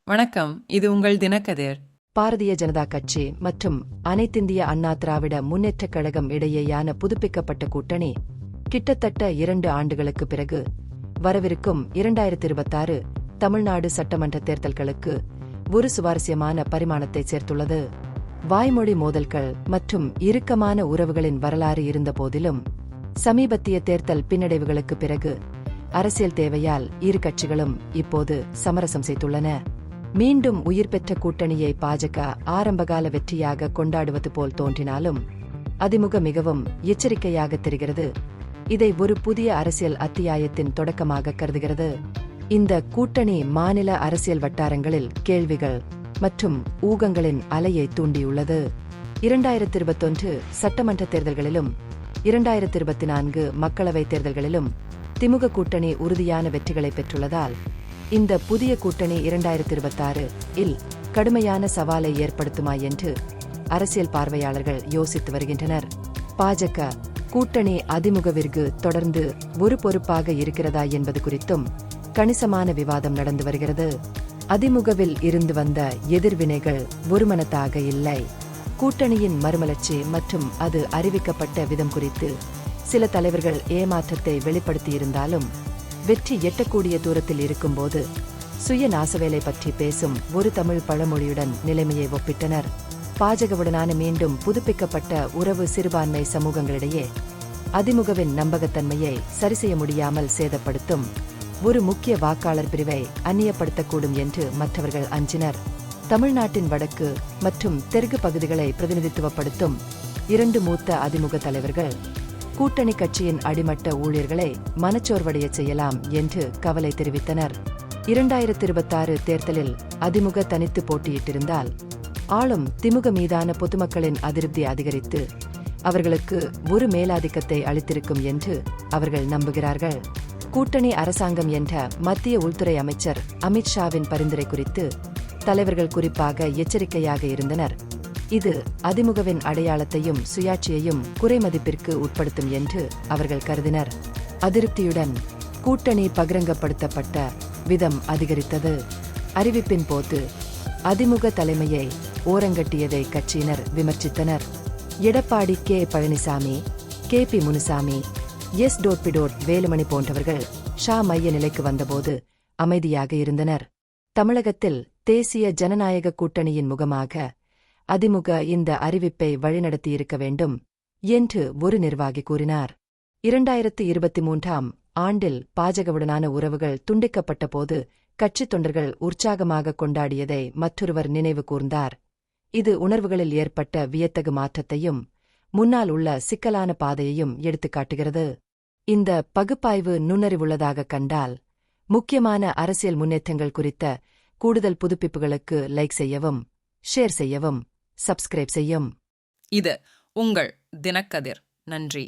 வணக்கம், இது உங்கள் தினக்கதிர். பாரதிய ஜனதா கட்சி மற்றும் அனைத்திந்திய அண்ணா திராவிட முன்னேற்றக் கழகம் இடையேயான புதுப்பிக்கப்பட்ட கூட்டணி கிட்டத்தட்ட 2 ஆண்டுகளுக்கு பிறகு வரவிருக்கும் 2026 தமிழ்நாடு சட்டமன்ற தேர்தல்களுக்கு ஒரு சுவாரஸ்யமான பரிமாணத்தை சேர்த்துள்ளது. வாய்மொழி மோதல்கள் மற்றும் இறுக்கமான உறவுகளின் வரலாறு இருந்த போதிலும் சமீபத்திய தேர்தல் பின்னடைவுகளுக்கு பிறகு அரசியல் தேவையால் இரு கட்சிகளும் இப்போது சமரசம் செய்துள்ளன. மீண்டும் உயிர் பெற்ற கூட்டணியை பாஜக ஆரம்பகால வெற்றியாக கொண்டாடுவது போல் தோன்றினாலும் அதிமுக மிகவும் எச்சரிக்கையாக தெரிகிறது. இதை ஒரு புதிய அரசியல் அத்தியாயத்தின் தொடக்கமாக கருதுகிறது. இந்த கூட்டணி மாநில அரசியல் வட்டாரங்களில் கேள்விகள் மற்றும் ஊகங்களின் அலையை தூண்டியுள்ளது. 2021 சட்டமன்ற தேர்தல்களிலும் 2024 மக்களவைத் தேர்தல்களிலும் திமுக கூட்டணி உறுதியான வெற்றிகளை பெற்றுள்ளதால் இந்த புதிய கூட்டணி 2026 இல் கடுமையான சவாலை ஏற்படுத்துமா என்று அரசியல் பார்வையாளர்கள் யோசித்து வருகின்றனர். பாஜக கூட்டணி அதிமுகவிற்கு தொடர்ந்து ஒரு பொறுப்பாக இருக்கிறதா என்பது குறித்தும் கணிசமான விவாதம் நடந்து வருகிறது. அதிமுகவில் இருந்து வந்த எதிர்வினைகள் ஒருமனதாக இல்லை. கூட்டணியின் மறுமலர்ச்சி மற்றும் அது அறிவிக்கப்பட்ட விதம் குறித்து சில தலைவர்கள் ஏமாற்றத்தை வெளிப்படுத்தியிருந்தாலும் வெற்றி எட்டக்கூடிய தூரத்தில் இருக்கும்போது சுய நாசவேலை பற்றி பேசும் ஒரு தமிழ் பழமொழியுடன் நிலைமையை ஒப்பிட்டனர். பாஜகவுடனான மீண்டும் புதுப்பிக்கப்பட்ட உறவு சிறுபான்மை சமூகங்களிடையே அதிமுகவின் நம்பகத்தன்மையை சரிசெய்ய முடியாமல் சேதப்படுத்தும் ஒரு முக்கிய வாக்காளர் பிரிவை அந்நியப்படுத்தக்கூடும் என்று மற்றவர்கள் அஞ்சினர். தமிழ்நாட்டின் வடக்கு மற்றும் தெற்கு பகுதிகளை பிரதிநிதித்துவப்படுத்தும் 2 மூத்த அதிமுக தலைவர்கள் கூட்டணி கட்சியின் அடிமட்ட ஊழியர்களை மனச்சோர்வடையச் செய்யலாம் என்று கவலை தெரிவித்தனர். 2026 தேர்தலில் அதிமுக தனித்து போட்டியிட்டிருந்தால் ஆளும் திமுக மீதான பொதுமக்களின் அதிருப்தி அதிகரித்து அவர்களுக்கு ஒரு மேலாதிக்கத்தை அளித்திருக்கும் என்று அவர்கள் நம்புகிறார்கள். கூட்டணி அரசாங்கம் என்ற மத்திய உள்துறை அமைச்சர் அமித்ஷாவின் பரிந்துரை குறித்து தலைவர்கள் குறிப்பாக எச்சரிக்கையாக இருந்தனர். இது அதிமுகவின் அடையாளத்தையும் சுயாட்சியையும் குறைமதிப்பிற்கு உட்படுத்தும் என்று அவர்கள் கருதினர். அதிருப்தியுடன் கூட்டணி பகிரங்கப்படுத்தப்பட்ட விதம் அதிகரித்தது. அறிவிப்பின் போது அதிமுக தலைமையை ஓரங்கட்டியதை கட்சியினர் விமர்சித்தனர். Edappadi K Palaniswami, KP Munusamy, S. Velumani போன்றவர்கள் ஷா மைய நிலைக்கு வந்தபோது அமைதியாக இருந்தனர். தமிழகத்தில் தேசிய ஜனநாயக கூட்டணியின் முகமாக அதிமுக இந்த அறிவிப்பை வழிநடத்தியிருக்க வேண்டும் என்று ஒரு நிர்வாகி கூறினார். 2023 ஆண்டில் பாஜகவுடனான உறவுகள் துண்டிக்கப்பட்ட போது கட்சித் தொண்டர்கள் உற்சாகமாக கொண்டாடியதை மற்றொருவர் நினைவு கூர்ந்தார். இது உணர்வுகளில் ஏற்பட்ட வியத்தகு மாற்றத்தையும் முன்னால் உள்ள சிக்கலான பாதையையும் எடுத்துக்காட்டுகிறது. இந்த பகுப்பாய்வு நுண்ணறிவுள்ளதாக கண்டால் முக்கியமான அரசியல் முன்னேற்றங்கள் குறித்த கூடுதல் புதுப்பிப்புகளுக்கு லைக் செய்யவும், ஷேர் செய்யவும், சப்ஸ்கிரைப் செய்யும். இது உங்கள் தினக்கதிர். நன்றி.